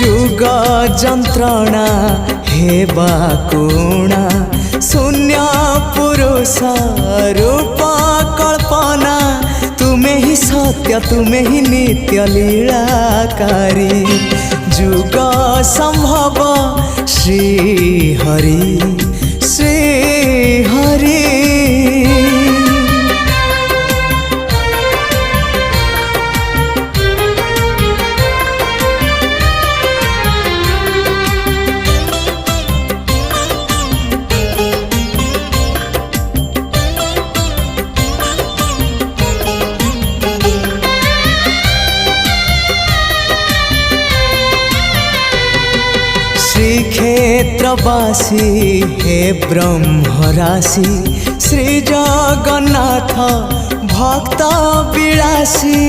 जुग जंत्रणा हेबा कुणा शून्य पुरुष रूप कल्पना तुम्हें ही सत्य तुम्हें ही नित्य लीलाकारी जुग संभव श्री हरि श्री हरि। श्रीक्षेत्रवासी हे ब्रह्मराशि श्री जगन्नाथ भक्त विलासी